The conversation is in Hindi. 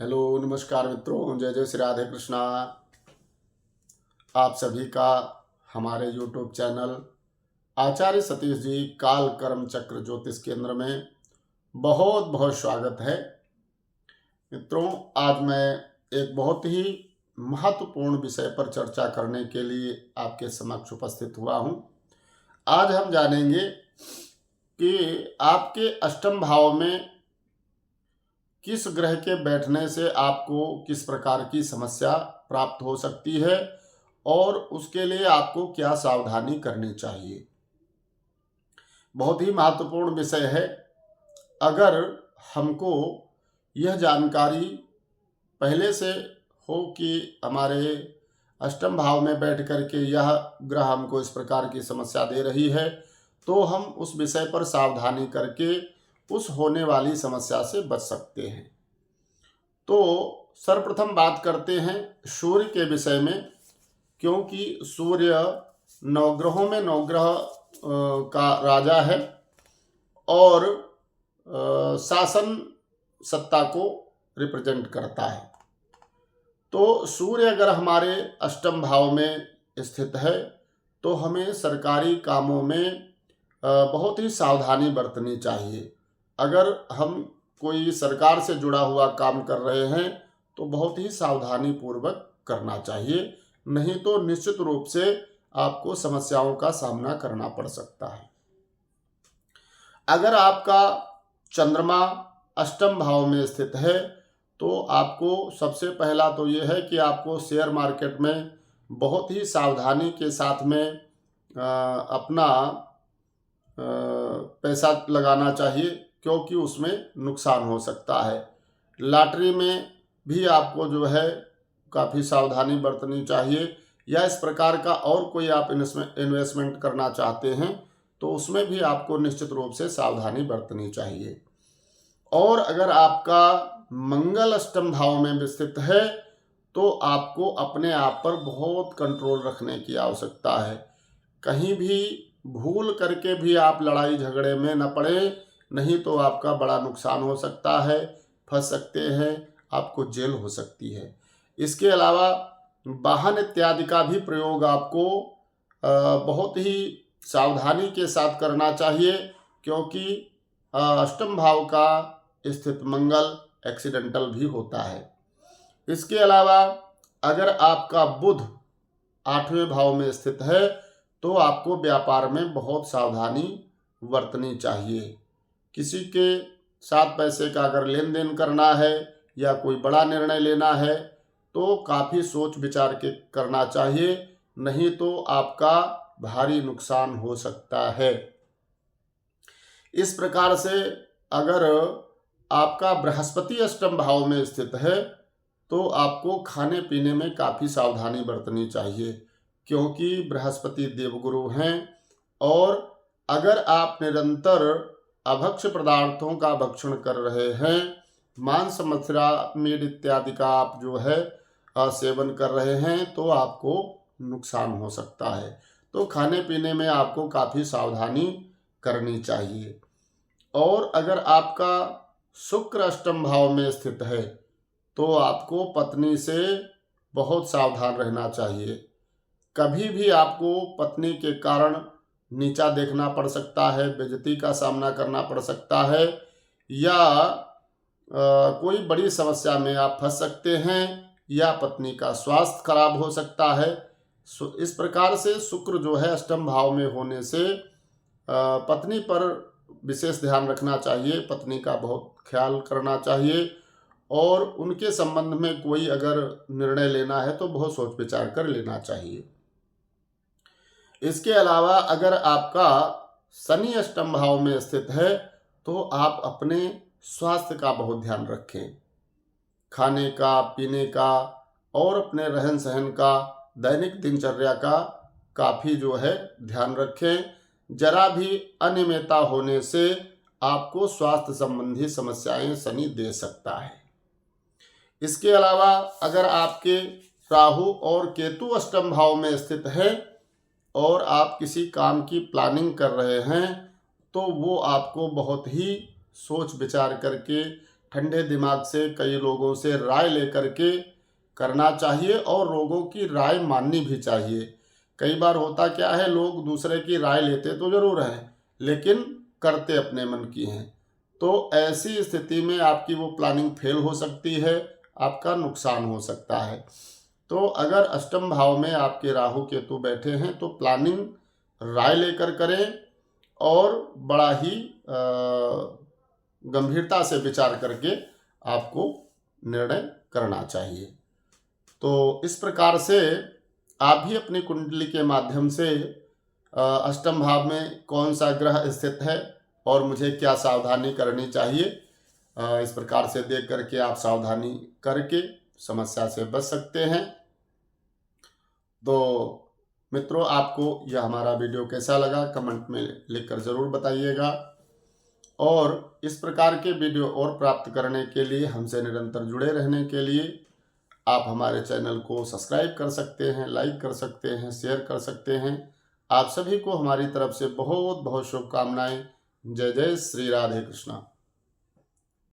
हेलो नमस्कार मित्रों, जय जय श्री राधे कृष्णा। आप सभी का हमारे यूट्यूब चैनल आचार्य सतीश जी काल कर्म चक्र ज्योतिष केंद्र में बहुत बहुत स्वागत है। मित्रों, आज मैं एक बहुत ही महत्वपूर्ण विषय पर चर्चा करने के लिए आपके समक्ष उपस्थित हुआ हूं। आज हम जानेंगे कि आपके अष्टम भाव में किस ग्रह के बैठने से आपको किस प्रकार की समस्या प्राप्त हो सकती है और उसके लिए आपको क्या सावधानी करनी चाहिए। बहुत ही महत्वपूर्ण विषय है। अगर हमको यह जानकारी पहले से हो कि हमारे अष्टम भाव में बैठ करके यह ग्रह हमको इस प्रकार की समस्या दे रही है, तो हम उस विषय पर सावधानी करके उस होने वाली समस्या से बच सकते हैं। तो सर्वप्रथम बात करते हैं सूर्य के विषय में, क्योंकि सूर्य नवग्रहों में नवग्रह का राजा है और शासन सत्ता को रिप्रेजेंट करता है। तो सूर्य अगर हमारे अष्टम भाव में स्थित है तो हमें सरकारी कामों में बहुत ही सावधानी बरतनी चाहिए। अगर हम कोई सरकार से जुड़ा हुआ काम कर रहे हैं तो बहुत ही सावधानी पूर्वक करना चाहिए, नहीं तो निश्चित रूप से आपको समस्याओं का सामना करना पड़ सकता है। अगर आपका चंद्रमा अष्टम भाव में स्थित है तो आपको सबसे पहला तो यह है कि आपको शेयर मार्केट में बहुत ही सावधानी के साथ में अपना पैसा लगाना चाहिए, क्योंकि उसमें नुकसान हो सकता है। लॉटरी में भी आपको जो है काफ़ी सावधानी बरतनी चाहिए, या इस प्रकार का और कोई आप इन्वेस्टमेंट करना चाहते हैं तो उसमें भी आपको निश्चित रूप से सावधानी बरतनी चाहिए। और अगर आपका मंगल अष्टम भाव में स्थित है तो आपको अपने आप पर बहुत कंट्रोल रखने की आवश्यकता है। कहीं भी भूल करके भी आप लड़ाई झगड़े में न पड़े, नहीं तो आपका बड़ा नुकसान हो सकता है, फंस सकते हैं, आपको जेल हो सकती है। इसके अलावा वाहन इत्यादि का भी प्रयोग आपको बहुत ही सावधानी के साथ करना चाहिए, क्योंकि अष्टम भाव का स्थित मंगल एक्सीडेंटल भी होता है। इसके अलावा अगर आपका बुध 8वें भाव में स्थित है तो आपको व्यापार में बहुत सावधानी बरतनी चाहिए। किसी के साथ पैसे का अगर लेन देन करना है या कोई बड़ा निर्णय लेना है तो काफ़ी सोच विचार के करना चाहिए, नहीं तो आपका भारी नुकसान हो सकता है। इस प्रकार से अगर आपका बृहस्पति अष्टम भाव में स्थित है तो आपको खाने पीने में काफ़ी सावधानी बरतनी चाहिए, क्योंकि बृहस्पति देवगुरु हैं। और अगर आप निरंतर अभक्ष्य पदार्थों का भक्षण कर रहे हैं, मांस मदिरा मीट इत्यादि का आप जो है सेवन कर रहे हैं, तो आपको नुकसान हो सकता है। तो खाने पीने में आपको काफ़ी सावधानी करनी चाहिए। और अगर आपका शुक्र अष्टम भाव में स्थित है तो आपको पत्नी से बहुत सावधान रहना चाहिए। कभी भी आपको पत्नी के कारण नीचा देखना पड़ सकता है, बेइज्जती का सामना करना पड़ सकता है, या कोई बड़ी समस्या में आप फंस सकते हैं, या पत्नी का स्वास्थ्य खराब हो सकता है। इस प्रकार से शुक्र जो है अष्टम भाव में होने से पत्नी पर विशेष ध्यान रखना चाहिए, पत्नी का बहुत ख्याल करना चाहिए, और उनके संबंध में कोई अगर निर्णय लेना है तो बहुत सोच विचार कर लेना चाहिए। इसके अलावा अगर आपका शनि अष्टम भाव में स्थित है तो आप अपने स्वास्थ्य का बहुत ध्यान रखें। खाने का, पीने का और अपने रहन सहन का, दैनिक दिनचर्या का काफ़ी जो है ध्यान रखें। जरा भी अनियमितता होने से आपको स्वास्थ्य संबंधी समस्याएं शनि दे सकता है। इसके अलावा अगर आपके राहु और केतु अष्टम भाव में स्थित है और आप किसी काम की प्लानिंग कर रहे हैं तो वो आपको बहुत ही सोच विचार करके ठंडे दिमाग से कई लोगों से राय लेकर के करना चाहिए और लोगों की राय माननी भी चाहिए। कई बार होता क्या है, लोग दूसरे की राय लेते तो ज़रूर हैं लेकिन करते अपने मन की हैं, तो ऐसी स्थिति में आपकी वो प्लानिंग फेल हो सकती है, आपका नुकसान हो सकता है। तो अगर अष्टम भाव में आपके राहु केतु बैठे हैं तो प्लानिंग राय लेकर करें और बड़ा ही गंभीरता से विचार करके आपको निर्णय करना चाहिए। तो इस प्रकार से आप भी अपनी कुंडली के माध्यम से अष्टम भाव में कौन सा ग्रह स्थित है और मुझे क्या सावधानी करनी चाहिए, इस प्रकार से देख करके आप सावधानी करके समस्या से बच सकते हैं। तो मित्रों, आपको यह हमारा वीडियो कैसा लगा कमेंट में लिखकर ज़रूर बताइएगा और इस प्रकार के वीडियो और प्राप्त करने के लिए, हमसे निरंतर जुड़े रहने के लिए आप हमारे चैनल को सब्सक्राइब कर सकते हैं, लाइक कर सकते हैं, शेयर कर सकते हैं। आप सभी को हमारी तरफ से बहुत बहुत शुभकामनाएं। जय जय श्री राधे कृष्णा।